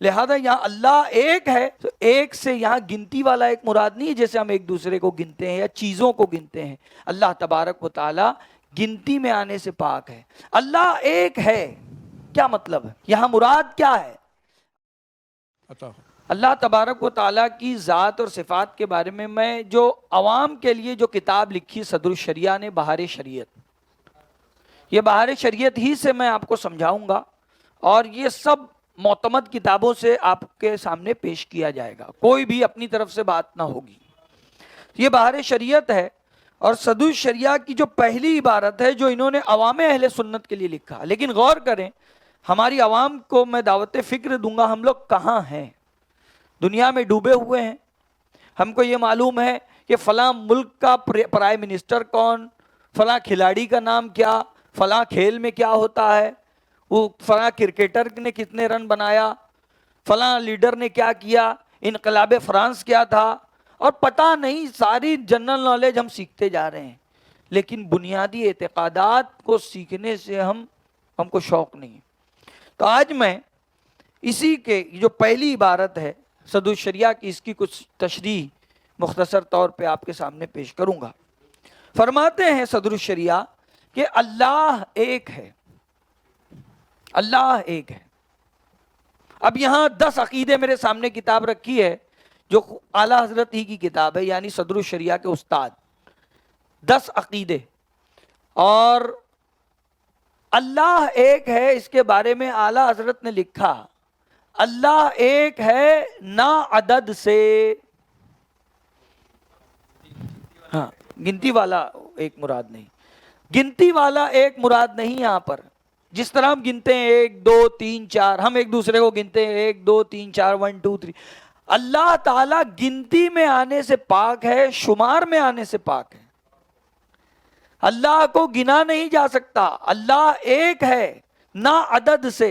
لہذا یہاں اللہ ایک ہے تو ایک سے یہاں گنتی والا ایک مراد نہیں ہے جیسے ہم ایک دوسرے کو گنتے ہیں یا چیزوں کو گنتے ہیں. اللہ تبارک و تعالی گنتی میں آنے سے پاک ہے. اللہ ایک ہے کیا مطلب ہے؟ یہاں مراد کیا ہے؟ اللہ تبارک و تعالیٰ کی ذات اور صفات کے بارے میں جو عوام کے لیے جو کتاب لکھی صدر الشریعہ نے بہار شریعت، یہ بہار شریعت ہی سے میں آپ کو سمجھاؤں گا اور یہ سب معتمد کتابوں سے آپ کے سامنے پیش کیا جائے گا، کوئی بھی اپنی طرف سے بات نہ ہوگی. یہ بہار شریعت ہے اور صدر الشریعہ کی جو پہلی عبارت ہے جو انہوں نے عوام اہل سنت کے لیے لکھا. لیکن غور کریں، ہماری عوام کو میں دعوت فکر دوں گا، ہم لوگ کہاں ہیں؟ دنیا میں ڈوبے ہوئے ہیں. ہم کو یہ معلوم ہے کہ فلاں ملک کا پرائم منسٹر کون، فلاں کھلاڑی کا نام کیا، فلاں کھیل میں کیا ہوتا ہے، وہ فلاں کرکٹر نے کتنے رن بنایا، فلاں لیڈر نے کیا کیا، انقلاب فرانس کیا تھا، اور پتہ نہیں ساری جنرل نالج ہم سیکھتے جا رہے ہیں. لیکن بنیادی اعتقادات کو سیکھنے سے ہم کو شوق نہیں. تو آج میں اسی کے جو پہلی عبارت ہے صدر الشریعہ کی، اس کی کچھ تشریح مختصر طور پہ آپ کے سامنے پیش کروں گا. فرماتے ہیں صدر الشریعہ کہ اللہ ایک ہے. اللہ ایک ہے. اب یہاں 10 عقیدے میرے سامنے کتاب رکھی ہے جو اعلیٰ حضرت ہی کی کتاب ہے، یعنی صدر الشریعہ کے استاد. 10 عقیدے، اور اللہ ایک ہے اس کے بارے میں اعلیٰ حضرت نے لکھا، اللہ ایک ہے نا عدد سے. ہاں، گنتی والا ایک مراد نہیں، گنتی والا ایک مراد نہیں. یہاں پر جس طرح ہم گنتے ہیں 1 2 3 4، ہم ایک دوسرے کو گنتے ہیں 1 2 3 4 1 2 3. اللہ تعالیٰ گنتی میں آنے سے پاک ہے، شمار میں آنے سے پاک ہے. اللہ کو گنا نہیں جا سکتا. اللہ ایک ہے نا عدد سے.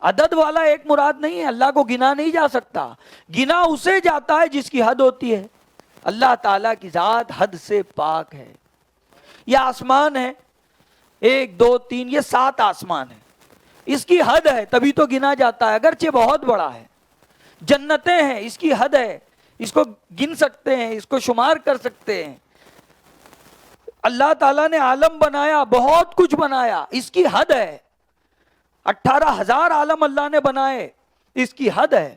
عدد والا ایک مراد نہیں ہے. اللہ کو گنا نہیں جا سکتا. گنا اسے جاتا ہے جس کی حد ہوتی ہے. اللہ تعالیٰ کی ذات حد سے پاک ہے. یہ آسمان ہے 1 2 3، یہ 7 آسمان ہے، اس کی حد ہے تبھی تو گنا جاتا ہے، اگرچہ بہت بڑا ہے. جنتیں ہیں، اس کی حد ہے، اس کو گن سکتے ہیں، اس کو شمار کر سکتے ہیں. اللہ تعالیٰ نے عالم بنایا، بہت کچھ بنایا، اس کی حد ہے. 18,000 عالم اللہ نے بنائے، اس کی حد ہے.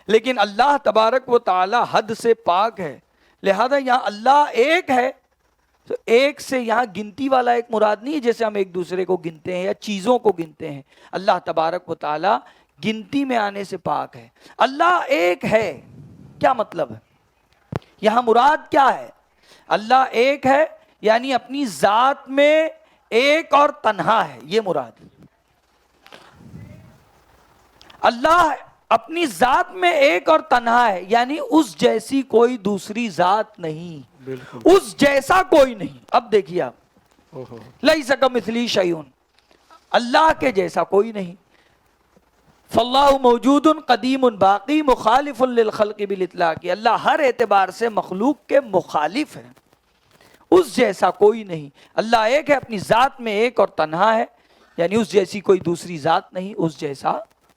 لیکن اللہ تبارک و تعالی حد سے پاک ہے. لہذا یہاں اللہ ایک ہے تو ایک سے یہاں گنتی والا ایک مراد نہیں ہے جیسے ہم ایک دوسرے کو گنتے ہیں یا چیزوں کو گنتے ہیں. اللہ تبارک و تعالی گنتی میں آنے سے پاک ہے. اللہ ایک ہے کیا مطلب ہے؟ یہاں مراد کیا ہے؟ اللہ ایک ہے یعنی اپنی ذات میں ایک اور تنہا ہے، یہ مراد. اللہ اپنی ذات میں ایک اور تنہا ہے، یعنی اس جیسی کوئی دوسری ذات نہیں، اس جیسا کوئی نہیں. اب دیکھیے آپ، لیس کمثلہ شیء، اللہ کے جیسا کوئی نہیں. فاللہ موجود قدیم باقی مخالف للخلق بالاطلاق، اللہ ہر اعتبار سے مخلوق کے مخالف ہے، اس جیسا کوئی نہیں. اللہ ایک ہے، اپنی ذات میں ایک اور تنہا ہے، یعنی اس جیسی کوئی دوسری ذات نہیں، اس جیسا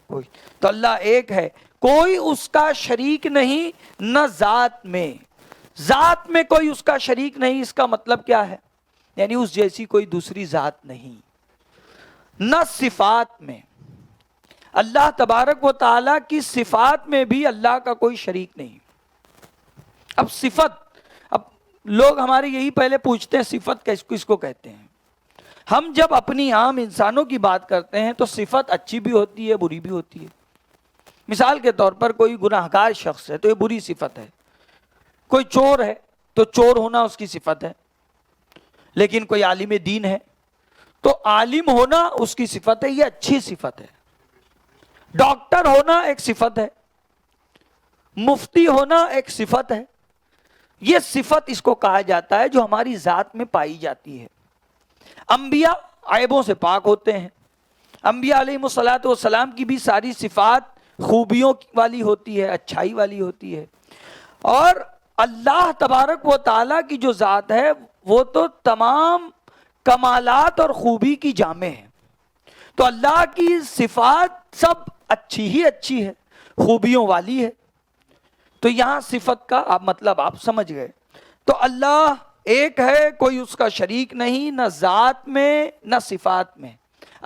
کوئی. تو اللہ ایک ہے، کوئی اس کا شریک نہیں، نہ ذات میں کوئی اس کا شریک نہیں. اس کا مطلب کیا ہے؟ یعنی اس جیسی کوئی دوسری ذات نہیں. نہ صفات میں، اللہ تبارک و تعالی کی صفات میں بھی اللہ کا کوئی شریک نہیں. اب صفت، اب لوگ ہمارے یہی پہلے پوچھتے ہیں صفت کس کو کہتے ہیں. ہم جب اپنی عام انسانوں کی بات کرتے ہیں تو صفت اچھی بھی ہوتی ہے، بری بھی ہوتی ہے. مثال کے طور پر کوئی گناہگار شخص ہے تو یہ بری صفت ہے. کوئی چور ہے تو چور ہونا اس کی صفت ہے. لیکن کوئی عالم دین ہے تو عالم ہونا اس کی صفت ہے، یہ اچھی صفت ہے. ڈاکٹر ہونا ایک صفت ہے، مفتی ہونا ایک صفت ہے. یہ صفت اس کو کہا جاتا ہے جو ہماری ذات میں پائی جاتی ہے. انبیاء عیبوں سے پاک ہوتے ہیں. انبیاء علیہ الصلوۃ والسلام کی بھی ساری صفات خوبیوں والی ہوتی ہے، اچھائی والی ہوتی ہے. اور اللہ تبارک و تعالیٰ کی جو ذات ہے وہ تو تمام کمالات اور خوبی کی جامع ہے. تو اللہ کی صفات سب اچھی ہی اچھی ہے. خوبیوں والی ہے. تو یہاں صفت کا آپ مطلب آپ سمجھ گئے. تو اللہ ایک ہے، کوئی اس کا شریک نہیں، نہ ذات میں نہ صفات میں.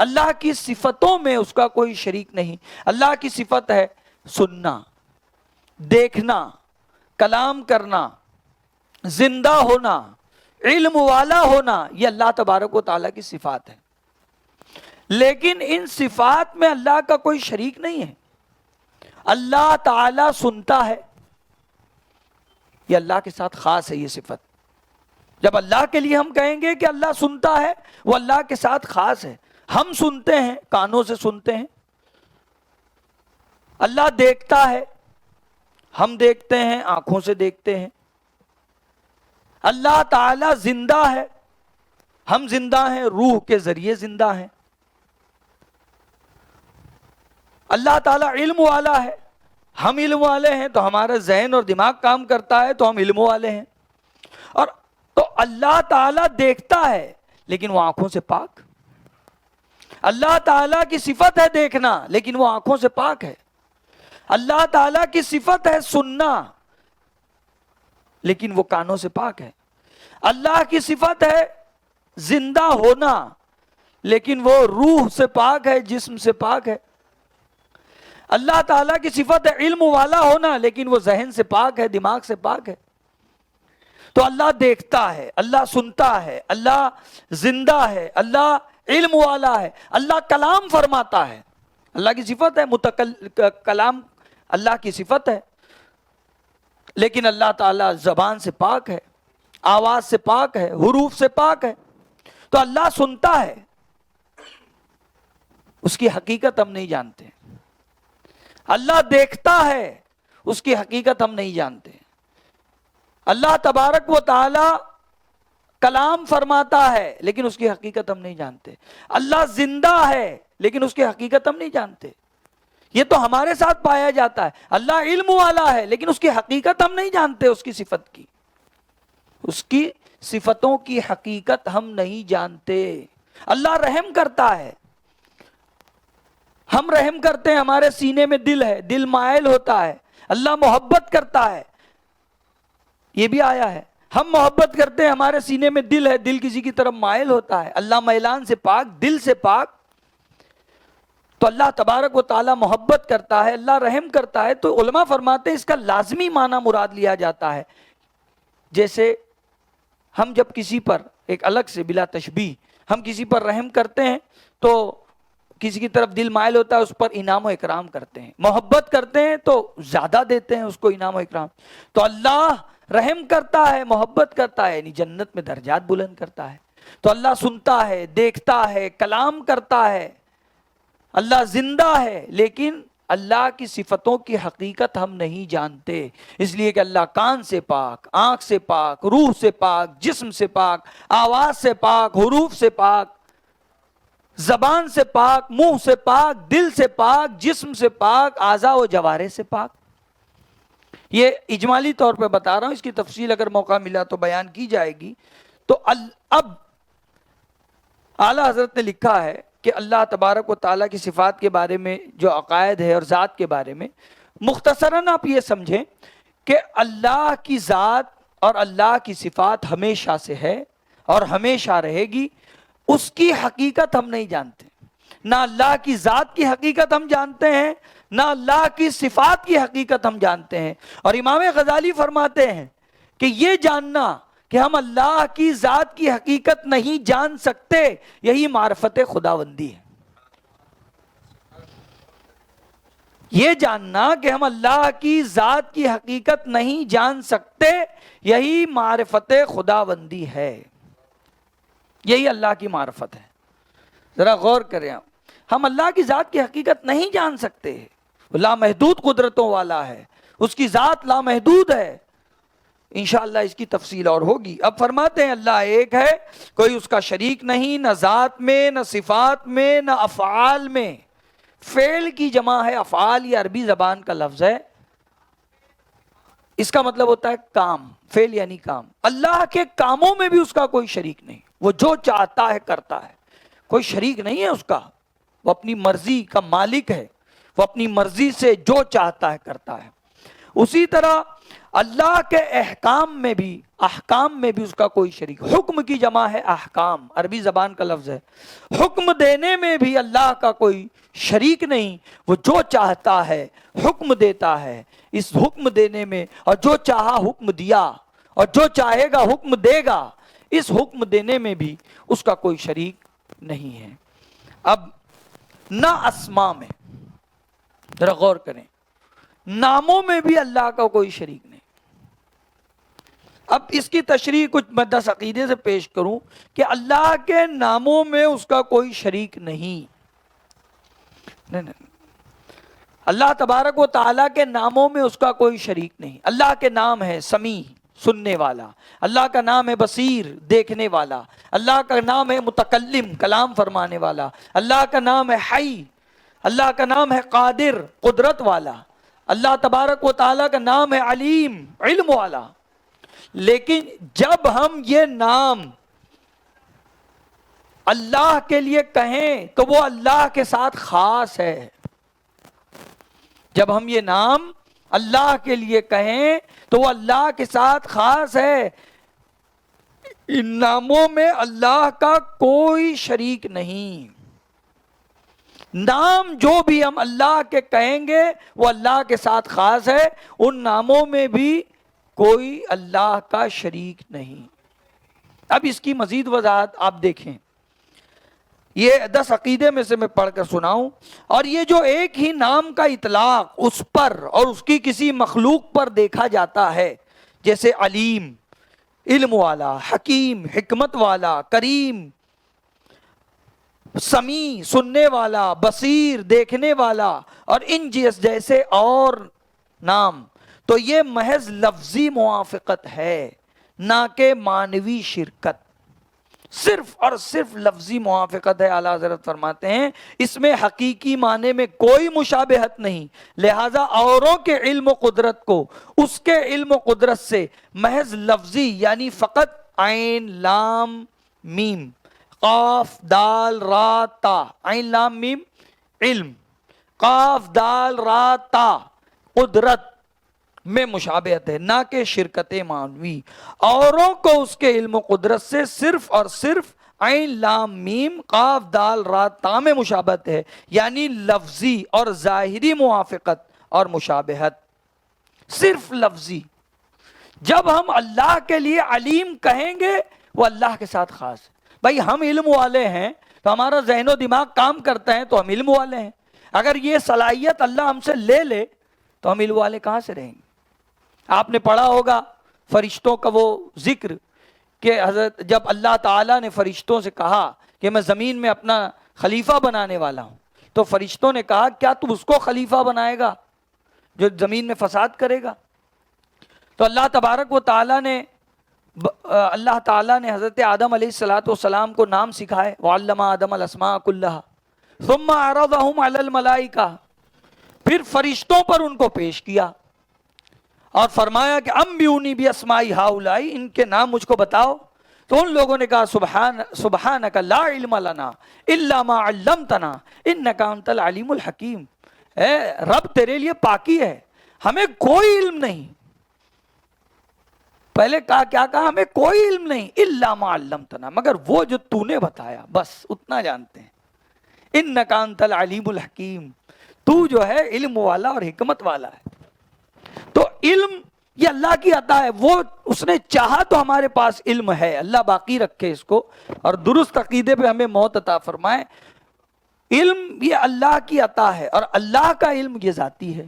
اللہ کی صفتوں میں اس کا کوئی شریک نہیں. اللہ کی صفت ہے سننا، دیکھنا، کلام کرنا، زندہ ہونا، علم والا ہونا، یہ اللہ تبارک و تعالیٰ کی صفات ہے. لیکن ان صفات میں اللہ کا کوئی شریک نہیں ہے. اللہ تعالیٰ سنتا ہے، یہ اللہ کے ساتھ خاص ہے یہ صفت. جب اللہ کے لیے ہم کہیں گے کہ اللہ سنتا ہے، وہ اللہ کے ساتھ خاص ہے. ہم سنتے ہیں، کانوں سے سنتے ہیں. اللہ دیکھتا ہے، ہم دیکھتے ہیں، آنکھوں سے دیکھتے ہیں. اللہ تعالیٰ زندہ ہے، ہم زندہ ہیں، روح کے ذریعے زندہ ہیں. اللہ تعالیٰ علم والا ہے، ہم علم والے ہیں، تو ہمارا ذہن اور دماغ کام کرتا ہے، تو ہم علم والے ہیں. اور تو اللہ تعالیٰ دیکھتا ہے لیکن وہ آنکھوں سے پاک. اللہ تعالیٰ کی صفت ہے دیکھنا لیکن وہ آنکھوں سے پاک ہے. اللہ تعالیٰ کی صفت ہے سننا لیکن وہ کانوں سے پاک ہے. اللہ کی صفت ہے زندہ ہونا لیکن وہ روح سے پاک ہے، جسم سے پاک ہے. اللہ تعالیٰ کی صفت ہے علم والا ہونا لیکن وہ ذہن سے پاک ہے، دماغ سے پاک ہے. تو اللہ دیکھتا ہے، اللہ سنتا ہے، اللہ زندہ ہے، اللہ علم والا ہے، اللہ کلام فرماتا ہے. اللہ کی صفت ہے کلام اللہ کی صفت ہے. لیکن اللہ تعالیٰ زبان سے پاک ہے، آواز سے پاک ہے، حروف سے پاک ہے. تو اللہ سنتا ہے، اس کی حقیقت ہم نہیں جانتے. اللہ دیکھتا ہے، اس کی حقیقت ہم نہیں جانتے. اللہ تبارک و تعالی کلام فرماتا ہے لیکن اس کی حقیقت ہم نہیں جانتے. اللہ زندہ ہے لیکن اس کی حقیقت ہم نہیں جانتے. یہ تو ہمارے ساتھ پایا جاتا ہے. اللہ علم والا ہے لیکن اس کی حقیقت ہم نہیں جانتے، اس کی صفت کی، اس کی صفتوں کی حقیقت ہم نہیں جانتے. اللہ رحم کرتا ہے، ہم رحم کرتے ہیں، ہمارے سینے میں دل ہے، دل مائل ہوتا ہے. اللہ محبت کرتا ہے، یہ بھی آیا ہے. ہم محبت کرتے ہیں، ہمارے سینے میں دل ہے، دل کسی کی طرف مائل ہوتا ہے. اللہ میلان سے پاک، دل سے پاک. تو اللہ تبارک و تعالی محبت کرتا ہے، اللہ رحم کرتا ہے. تو علماء فرماتے ہیں اس کا لازمی معنی مراد لیا جاتا ہے. جیسے ہم جب کسی پر ایک الگ سے بلا تشبیہ ہم کسی پر رحم کرتے ہیں تو کسی کی طرف دل مائل ہوتا ہے، اس پر انعام و اکرام کرتے ہیں. محبت کرتے ہیں تو زیادہ دیتے ہیں اس کو انعام و اکرام. تو اللہ رحم کرتا ہے، محبت کرتا ہے، یعنی جنت میں درجات بلند کرتا ہے. تو اللہ سنتا ہے، دیکھتا ہے، کلام کرتا ہے. اللہ زندہ ہے لیکن اللہ کی صفتوں کی حقیقت ہم نہیں جانتے. اس لیے کہ اللہ کان سے پاک، آنکھ سے پاک، روح سے پاک، جسم سے پاک، آواز سے پاک، حروف سے پاک، زبان سے پاک، منہ سے پاک، دل سے پاک، جسم سے پاک، اعضاء و جوارح سے پاک. یہ اجمالی طور پہ بتا رہا ہوں، اس کی تفصیل اگر موقع ملا تو بیان کی جائے گی. تو اب اعلیٰ حضرت نے لکھا ہے کہ اللہ تبارک و تعالیٰ کی صفات کے بارے میں جو عقائد ہے اور ذات کے بارے میں مختصراً آپ یہ سمجھیں کہ اللہ کی ذات اور اللہ کی صفات ہمیشہ سے ہے اور ہمیشہ رہے گی. اس کی حقیقت ہم نہیں جانتے. نہ اللہ کی ذات کی حقیقت ہم جانتے ہیں، نہ اللہ کی صفات کی حقیقت ہم جانتے ہیں. اور امام غزالی فرماتے ہیں کہ یہ جاننا کہ ہم اللہ کی ذات کی حقیقت نہیں جان سکتے، یہی معرفت خداوندی ہے. یہ جاننا کہ ہم اللہ کی ذات کی حقیقت نہیں جان سکتے، یہی معرفت خداوندی ہے، یہی اللہ کی معرفت ہے. ذرا غور کریں آپ، ہم اللہ کی ذات کی حقیقت نہیں جان سکتے. لامحدود قدرتوں والا ہے، اس کی ذات لامحدود ہے. انشاءاللہ اس کی تفصیل اور ہوگی. اب فرماتے ہیں اللہ ایک ہے، کوئی اس کا شریک نہیں، نہ ذات میں، نہ صفات میں، نہ افعال میں. فعل کی جمع ہے افعال، یہ عربی زبان کا لفظ ہے، اس کا مطلب ہوتا ہے کام. فعل یعنی کام. اللہ کے کاموں میں بھی اس کا کوئی شریک نہیں، وہ جو چاہتا ہے کرتا ہے، کوئی شریک نہیں ہے اس کا. وہ اپنی مرضی کا مالک ہے، وہ اپنی مرضی سے جو چاہتا ہے کرتا ہے۔ اسی طرح اللہ کے احکام میں بھی اس کا کوئی شریک، حکم کی جمع ہے احکام، عربی زبان کا لفظ ہے، حکم دینے میں بھی اللہ کا کوئی شریک نہیں، وہ جو چاہتا ہے حکم دیتا ہے، اس حکم دینے میں، اور جو چاہا حکم دیا، اور جو چاہے گا حکم دے گا، اس حکم دینے میں بھی اس کا کوئی شریک نہیں ہے۔ اب نہ اسماء میں، ذرا غور کریں، ناموں میں بھی اللہ کا کوئی شریک نہیں۔ اب اس کی تشریح کچھ میں 10 عقیدے سے پیش کروں کہ اللہ کے ناموں میں اس کا کوئی شریک نہیں۔ اللہ تبارک و تعالیٰ کے ناموں میں اس کا کوئی شریک نہیں۔ اللہ کے نام ہے سمیع، سننے والا، اللہ کا نام ہے بصیر، دیکھنے والا، اللہ کا نام ہے متکلم، کلام فرمانے والا، اللہ کا نام ہے حی، اللہ کا نام ہے قادر، قدرت والا، اللہ تبارک و تعالیٰ کا نام ہے علیم، علم والا۔ لیکن جب ہم یہ نام اللہ کے لیے کہیں تو وہ اللہ کے ساتھ خاص ہے۔ جب ہم یہ نام اللہ کے لیے کہیں تو وہ اللہ کے ساتھ خاص ہے۔ ان ناموں میں اللہ کا کوئی شریک نہیں۔ نام جو بھی ہم اللہ کے کہیں گے وہ اللہ کے ساتھ خاص ہے، ان ناموں میں بھی کوئی اللہ کا شریک نہیں۔ اب اس کی مزید وضاحت آپ دیکھیں، یہ 10 عقیدے میں سے میں پڑھ کر سناؤں، اور یہ جو ایک ہی نام کا اطلاق اس پر اور اس کی کسی مخلوق پر دیکھا جاتا ہے، جیسے علیم، علم والا، حکیم، حکمت والا، کریم، سمیع، سننے والا، بصیر، دیکھنے والا، اور ان جیسے اور نام، تو یہ محض لفظی موافقت ہے، نہ کہ معنوی شرکت، صرف اور صرف لفظی موافقت ہے۔ اعلیٰ حضرت فرماتے ہیں اس میں حقیقی معنی میں کوئی مشابہت نہیں، لہذا اوروں کے علم و قدرت کو اس کے علم و قدرت سے محض لفظی، یعنی فقط عین لام میم قاف دال را تا، عین لام میم علم، قاف دال را تا قدرت میں مشابہت ہے، نہ کہ شرکت معنوی۔ اوروں کو اس کے علم و قدرت سے صرف اور صرف عین لام میم قاف دال را تا میں مشابہت ہے، یعنی لفظی اور ظاہری موافقت اور مشابہت، صرف لفظی۔ جب ہم اللہ کے لیے علیم کہیں گے وہ اللہ کے ساتھ خاص ہے۔ بھائی ہم علم والے ہیں تو ہمارا ذہن و دماغ کام کرتا ہے تو ہم علم والے ہیں، اگر یہ صلاحیت اللہ ہم سے لے لے تو ہم علم والے کہاں سے رہیں گے؟ آپ نے پڑھا ہوگا فرشتوں کا وہ ذکر کہ حضرت جب اللہ تعالیٰ نے فرشتوں سے کہا کہ میں زمین میں اپنا خلیفہ بنانے والا ہوں، تو فرشتوں نے کہا کیا تم اس کو خلیفہ بنائے گا جو زمین میں فساد کرے گا؟ تو اللہ تبارک و تعالیٰ نے حضرت آدم علیہ السلام کو نام سکھائے، وعلم آدم الاسماء کلہا ثم عرضہم علی الملائکہ، پھر فرشتوں پر ان کو پیش کیا اور فرمایا کہ انبئونی باسماء ہؤلاء، ان کے نام مجھ کو بتاؤ۔ تو ان لوگوں نے کہا سبحانک لا علم لنا الا ما علمتنا انک انت العلیم الحکیم، اے رب تیرے لیے پاکی ہے، ہمیں کوئی علم نہیں۔ پہلے کہا کیا کہا؟ ہمیں کوئی علم نہیں، الا ما علمتنا، مگر وہ جو تو نے بتایا بس اتنا جانتے ہیں۔ انک انت العلیم الحکیم، تو جو ہے علم والا اور حکمت والا ہے۔ تو علم یہ اللہ کی عطا ہے، وہ اس نے چاہا تو ہمارے پاس علم ہے، اللہ باقی رکھے اس کو اور درست عقیدے پہ ہمیں موت عطا فرمائے۔ علم یہ اللہ کی عطا ہے اور اللہ کا علم یہ ذاتی ہے۔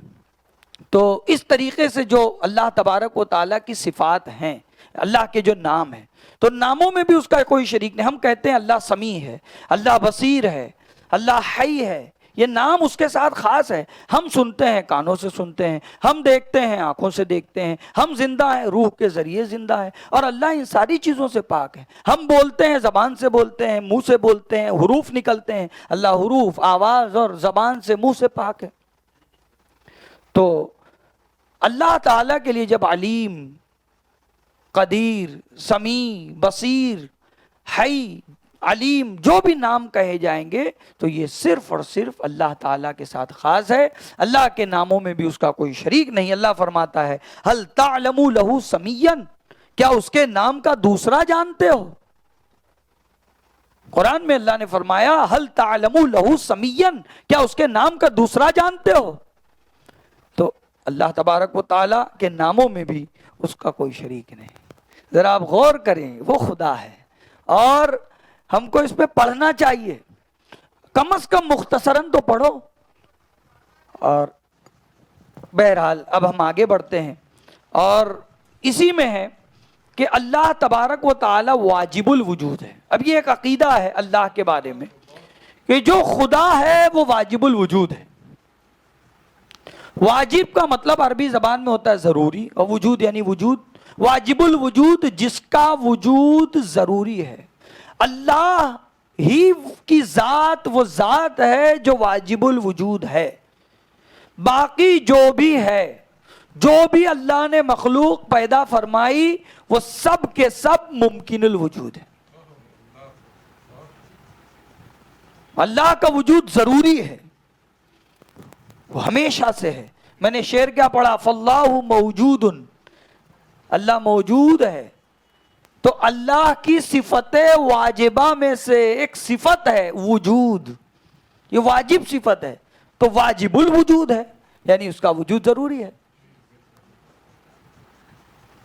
تو اس طریقے سے جو اللہ تبارک و تعالیٰ کی صفات ہیں، اللہ کے جو نام ہیں، تو ناموں میں بھی اس کا کوئی شریک نہیں۔ ہم کہتے ہیں اللہ سمیع ہے، اللہ بصیر ہے، اللہ حی ہے، یہ نام اس کے ساتھ خاص ہے۔ ہم سنتے ہیں کانوں سے سنتے ہیں، ہم دیکھتے ہیں آنکھوں سے دیکھتے ہیں، ہم زندہ ہیں روح کے ذریعے زندہ ہے، اور اللہ ان ساری چیزوں سے پاک ہے۔ ہم بولتے ہیں زبان سے بولتے ہیں، منہ سے بولتے ہیں، حروف نکلتے ہیں، اللہ حروف، آواز اور زبان سے، منہ سے پاک ہے۔ تو اللہ تعالیٰ کے لیے جب علیم، قدیر، سمیع، بصیر، حی علیم، جو بھی نام کہے جائیں گے تو یہ صرف اور صرف اللہ تعالیٰ کے ساتھ خاص ہے. اللہ کے ناموں میں بھی اس کا کوئی شریک نہیں. اللہ فرماتا ہے ہل تعلم لہ سمیا، کیا اس کے نام کا دوسرا جانتے ہو؟ قرآن میں اللہ نے فرمایا ہل تعلم لہ سمیا، کیا اس کے نام کا دوسرا جانتے ہو؟ تو اللہ تبارک و تعالیٰ کے ناموں میں بھی اس کا کوئی شریک نہیں. ذرا آپ غور کریں، وہ خدا ہے اور ہم کو اس پہ پڑھنا چاہیے، کم از کم مختصراً تو پڑھو. اور بہرحال اب ہم آگے بڑھتے ہیں، اور اسی میں ہے کہ اللہ تبارک و تعالی واجب الوجود ہے. اب یہ ایک عقیدہ ہے اللہ کے بارے میں کہ جو خدا ہے وہ واجب الوجود ہے. واجب کا مطلب عربی زبان میں ہوتا ہے ضروری، اور وجود یعنی وجود. واجب الوجود جس کا وجود ضروری ہے. اللہ ہی کی ذات وہ ذات ہے جو واجب الوجود ہے. باقی جو بھی ہے، جو بھی اللہ نے مخلوق پیدا فرمائی، وہ سب کے سب ممکن الوجود ہے. اللہ کا وجود ضروری ہے، وہ ہمیشہ سے ہے. میں نے شعر کیا پڑھا، فاللہ موجود، اللہ موجود ہے. تو اللہ کی صفت واجبہ میں سے ایک صفت ہے وجود. یہ واجب صفت ہے تو واجب الوجود ہے، یعنی اس کا وجود ضروری ہے.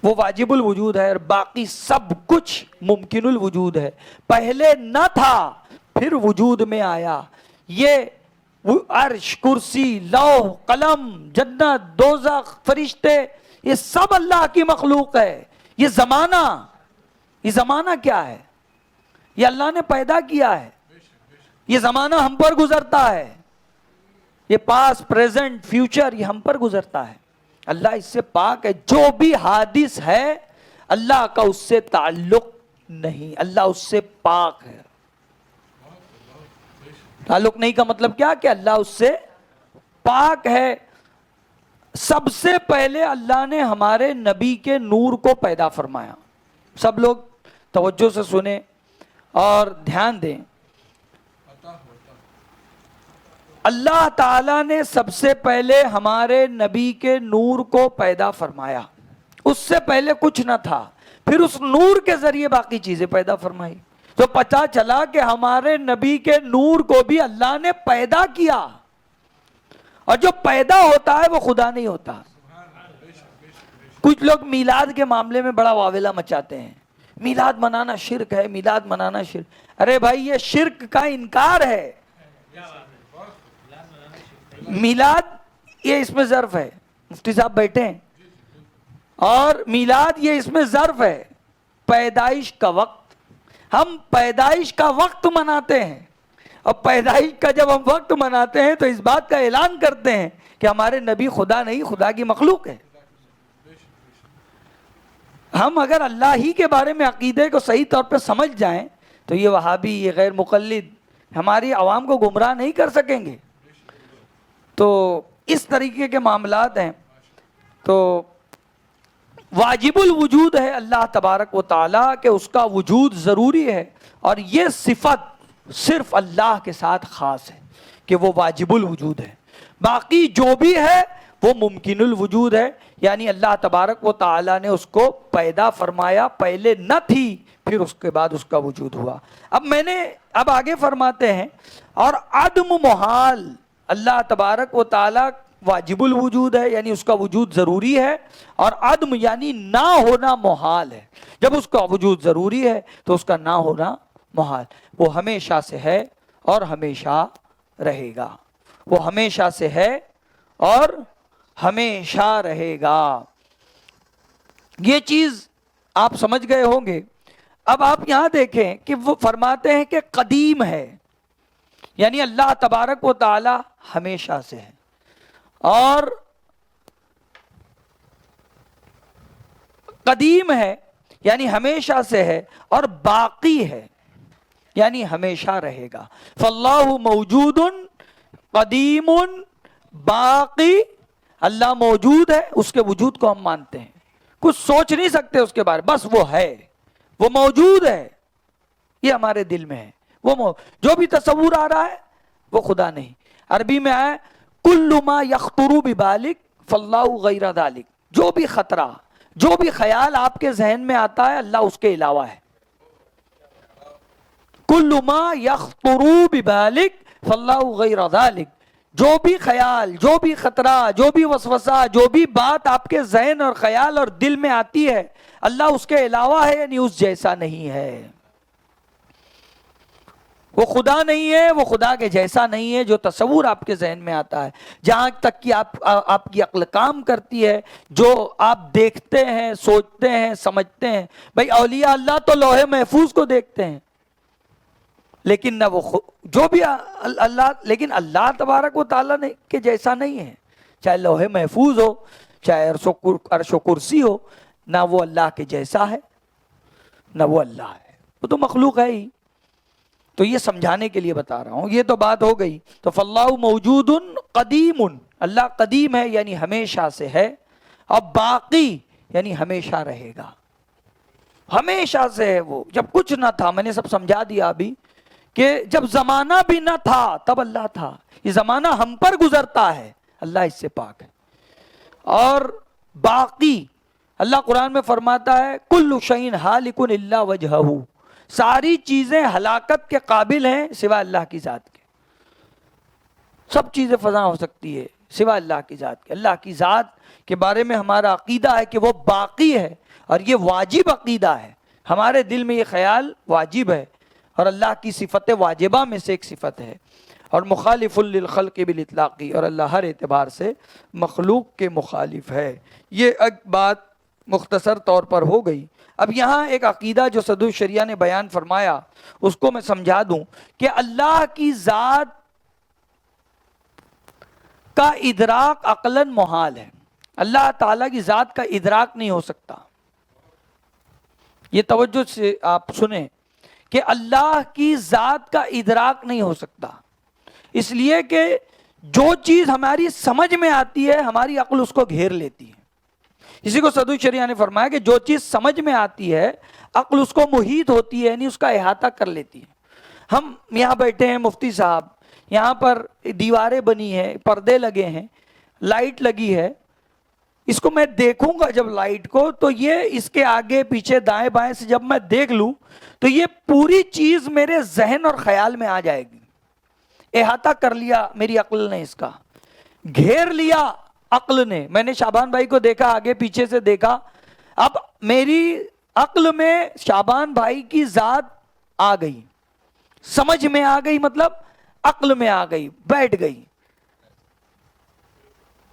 وہ واجب الوجود ہے، اور باقی سب کچھ ممکن الوجود ہے. پہلے نہ تھا پھر وجود میں آیا. یہ عرش، کرسی، لوح، قلم، جنت، دوزخ، فرشتے، یہ سب اللہ کی مخلوق ہے. یہ زمانہ کیا ہے؟ یہ اللہ نے پیدا کیا ہے. یہ زمانہ ہم پر گزرتا ہے. یہ پاس، پریزنٹ، فیوچر، یہ ہم پر گزرتا ہے. اللہ اس سے پاک ہے. جو بھی حادث ہے اللہ کا اس سے تعلق نہیں، اللہ اس سے پاک ہے. تعلق نہیں کا مطلب کیا کہ اللہ اس سے پاک ہے. سب سے پہلے اللہ نے ہمارے نبی کے نور کو پیدا فرمایا. سب لوگ توجہ سے سنیں اور دھیان دیں. اللہ تعالیٰ نے سب سے پہلے ہمارے نبی کے نور کو پیدا فرمایا. اس سے پہلے کچھ نہ تھا. پھر اس نور کے ذریعے باقی چیزیں پیدا فرمائی. تو پتہ چلا کہ ہمارے نبی کے نور کو بھی اللہ نے پیدا کیا. اور جو پیدا ہوتا ہے وہ خدا نہیں ہوتا. کچھ لوگ میلاد کے معاملے میں بڑا واویلا مچاتے ہیں. میلاد منانا شرک ہے، میلاد منانا شرک. ارے بھائی یہ شرک کا انکار ہے. میلاد یہ اس میں ظرف ہے، مفتی صاحب بیٹھے ہیں، اور میلاد یہ اس میں ظرف ہے، پیدائش کا وقت. ہم پیدائش کا وقت مناتے ہیں، اور پیدائش کا جب ہم وقت مناتے ہیں تو اس بات کا اعلان کرتے ہیں کہ ہمارے نبی خدا نہیں، خدا کی مخلوق ہے. ہم اگر اللہ ہی کے بارے میں عقیدے کو صحیح طور پہ سمجھ جائیں تو یہ وہابی، یہ غیر مقلد ہماری عوام کو گمراہ نہیں کر سکیں گے. تو اس طریقے کے معاملات ہیں. تو واجب الوجود ہے اللہ تبارک و تعالیٰ کہ اس کا وجود ضروری ہے، اور یہ صفت صرف اللہ کے ساتھ خاص ہے کہ وہ واجب الوجود ہے. باقی جو بھی ہے وہ ممکن الوجود ہے، یعنی اللہ تبارک و تعالیٰ نے اس کو پیدا فرمایا. پہلے نہ تھی پھر اس کے بعد اس کا وجود ہوا. اب آگے فرماتے ہیں اور عدم محال، اللہ تبارک و تعالیٰ واجب الوجود ہے یعنی اس کا وجود ضروری ہے، اور عدم یعنی نہ ہونا محال ہے. جب اس کا وجود ضروری ہے تو اس کا نہ ہونا محال. وہ ہمیشہ سے ہے اور ہمیشہ رہے گا. وہ ہمیشہ سے ہے اور ہمیشہ رہے گا. یہ چیز آپ سمجھ گئے ہوں گے. اب آپ یہاں دیکھیں کہ وہ فرماتے ہیں کہ قدیم ہے، یعنی اللہ تبارک و تعالی ہمیشہ سے ہے، اور قدیم ہے یعنی ہمیشہ سے ہے، اور باقی ہے یعنی ہمیشہ رہے گا. فاللہ موجود قدیم باقی. اللہ موجود ہے، اس کے وجود کو ہم مانتے ہیں، کچھ سوچ نہیں سکتے اس کے بارے، بس وہ ہے، وہ موجود ہے، یہ ہمارے دل میں ہے، وہ جو بھی تصور آ رہا ہے وہ خدا نہیں. عربی میں آیا کل ما یخطر ببالک فاللہ غیر ذالک، جو بھی خطرہ، جو بھی خیال آپ کے ذہن میں آتا ہے اللہ اس کے علاوہ ہے. کل ما یخطر ببالک فاللہ غیر ذالک، جو بھی خیال، جو بھی خطرہ، جو بھی وسوسہ، جو بھی بات آپ کے ذہن اور خیال اور دل میں آتی ہے اللہ اس کے علاوہ ہے، یعنی اس جیسا نہیں ہے. وہ خدا نہیں ہے، وہ خدا کے جیسا نہیں ہے. جو تصور آپ کے ذہن میں آتا ہے، جہاں تک کہ آپ کی عقل کام کرتی ہے، جو آپ دیکھتے ہیں، سوچتے ہیں، سمجھتے ہیں. بھائی اولیاء اللہ تو لوح محفوظ کو دیکھتے ہیں، لیکن نہ وہ جو بھی اللہ، لیکن اللہ تبارک و تعالیٰ نے کے جیسا نہیں ہے. چاہے لوح محفوظ ہو، چاہے عرش و کرسی ہو، نہ وہ اللہ کے جیسا ہے نہ وہ اللہ ہے، وہ تو مخلوق ہے ہی. تو یہ سمجھانے کے لیے بتا رہا ہوں. یہ تو بات ہو گئی. تو فاللہ موجود قدیم، اللہ قدیم ہے یعنی ہمیشہ سے ہے، اور باقی یعنی ہمیشہ رہے گا. ہمیشہ سے ہے وہ، جب کچھ نہ تھا. میں نے سب سمجھا دیا ابھی کہ جب زمانہ بھی نہ تھا تب اللہ تھا. یہ زمانہ ہم پر گزرتا ہے، اللہ اس سے پاک ہے. اور باقی اللہ قرآن میں فرماتا ہے کل شیء ہالک الا وجہہ، ساری چیزیں ہلاکت کے قابل ہیں سوا اللہ کی ذات کے. سب چیزیں فنا ہو سکتی ہے سوا اللہ کی ذات کے. اللہ کی ذات کے بارے میں ہمارا عقیدہ ہے کہ وہ باقی ہے، اور یہ واجب عقیدہ ہے. ہمارے دل میں یہ خیال واجب ہے، اور اللہ کی صفت واجبہ میں سے ایک صفت ہے. اور مخالف للخلق بالاطلاق، اور اللہ ہر اعتبار سے مخلوق کے مخالف ہے. یہ ایک بات مختصر طور پر ہو گئی. اب یہاں ایک عقیدہ جو صدر الشریعہ نے بیان فرمایا اس کو میں سمجھا دوں کہ اللہ کی ذات کا ادراک عقلاً محال ہے. اللہ تعالیٰ کی ذات کا ادراک نہیں ہو سکتا. یہ توجہ سے آپ سنیں کہ اللہ کی ذات کا ادراک نہیں ہو سکتا، اس لیے کہ جو چیز ہماری سمجھ میں آتی ہے ہماری عقل اس کو گھیر لیتی ہے. اسی کو صدر الشریعہ نے فرمایا کہ جو چیز سمجھ میں آتی ہے عقل اس کو محیط ہوتی ہے، یعنی اس کا احاطہ کر لیتی ہے. ہم یہاں بیٹھے ہیں مفتی صاحب، یہاں پر دیواریں بنی ہیں، پردے لگے ہیں، لائٹ لگی ہے. اس کو میں دیکھوں گا جب لائٹ کو، تو یہ اس کے آگے پیچھے دائیں بائیں سے جب میں دیکھ لوں تو یہ پوری چیز میرے ذہن اور خیال میں آ جائے گی. احاطہ کر لیا میری عقل نے، اس کا گھیر لیا عقل نے. میں نے شعبان بھائی کو دیکھا، آگے پیچھے سے دیکھا، اب میری عقل میں شعبان بھائی کی ذات آ گئی، سمجھ میں آ گئی، مطلب عقل میں آ گئی، بیٹھ گئی.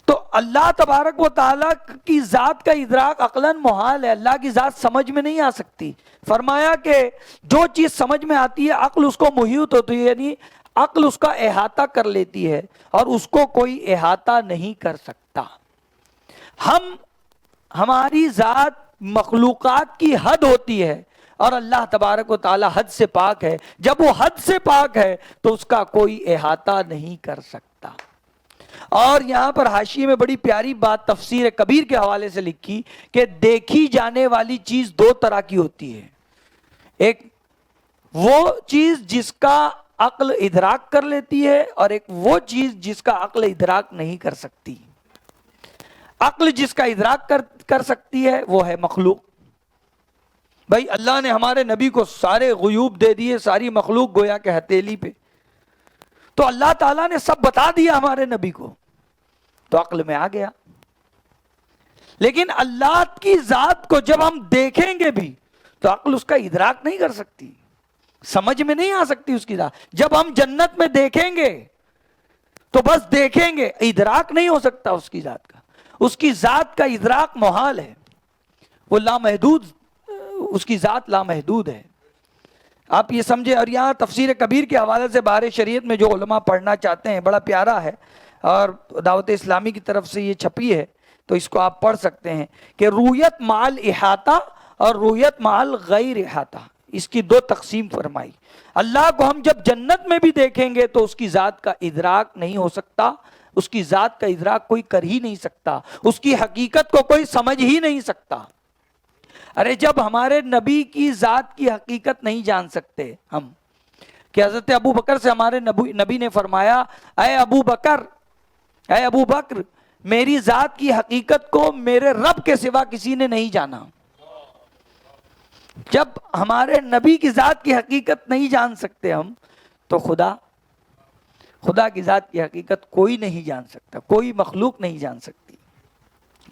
تو اللہ تبارک و تعالیٰ کی ذات کا ادراک عقلاً محال ہے. اللہ کی ذات سمجھ میں نہیں آ سکتی. فرمایا کہ جو چیز سمجھ میں آتی ہے عقل اس کو محیط ہوتی ہے، یعنی عقل اس کا احاطہ کر لیتی ہے، اور اس کو کوئی احاطہ نہیں کر سکتا. ہماری ذات مخلوقات کی حد ہوتی ہے، اور اللہ تبارک و تعالی حد سے پاک ہے. جب وہ حد سے پاک ہے تو اس کا کوئی احاطہ نہیں کر سکتا. اور یہاں پر حاشیے میں بڑی پیاری بات تفسیر کبیر کے حوالے سے لکھی کہ دیکھی جانے والی چیز دو طرح کی ہوتی ہے. ایک وہ چیز جس کا عقل ادراک کر لیتی ہے، اور ایک وہ چیز جس کا عقل ادراک نہیں کر سکتی. عقل جس کا ادراک کر سکتی ہے وہ ہے مخلوق. بھائی اللہ نے ہمارے نبی کو سارے غیوب دے دیے، ساری مخلوق گویا کہ ہتھیلی پہ، تو اللہ تعالیٰ نے سب بتا دیا ہمارے نبی کو، تو عقل میں آ گیا. لیکن اللہ کی ذات کو جب ہم دیکھیں گے بھی تو عقل اس کا ادراک نہیں کر سکتی، سمجھ میں نہیں آ سکتی اس کی ذات. جب ہم جنت میں دیکھیں گے تو بس دیکھیں گے، ادراک نہیں ہو سکتا اس کی ذات کا. اس کی ذات کا ادراک محال ہے، وہ لامحدود، اس کی ذات لامحدود ہے. آپ یہ سمجھے. اور یہاں تفسیر کبیر کے حوالے سے بہار شریعت میں جو علماء پڑھنا چاہتے ہیں، بڑا پیارا ہے اور دعوت اسلامی کی طرف سے یہ چھپی ہے، تو اس کو آپ پڑھ سکتے ہیں کہ رویت مال احاطہ اور رویت مال غیر احاطہ، اس کی دو تقسیم فرمائی. اللہ کو ہم جب جنت میں بھی دیکھیں گے تو اس کی ذات کا ادراک نہیں ہو سکتا، اس کی ذات کا ادراک کوئی کر ہی نہیں سکتا، اس کی حقیقت کو کوئی سمجھ ہی نہیں سکتا. ارے جب ہمارے نبی کی ذات کی حقیقت نہیں جان سکتے ہم، کہ حضرت ابو بکر سے ہمارے نبی نے فرمایا اے ابو بکر میری ذات کی حقیقت کو میرے رب کے سوا کسی نے نہیں جانا. جب ہمارے نبی کی ذات کی حقیقت نہیں جان سکتے ہم، تو خدا کی ذات کی حقیقت کوئی نہیں جان سکتا، کوئی مخلوق نہیں جان سکتی.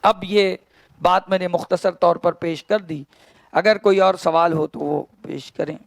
اب یہ بات میں نے مختصر طور پر پیش کر دی، اگر کوئی اور سوال ہو تو وہ پیش کریں.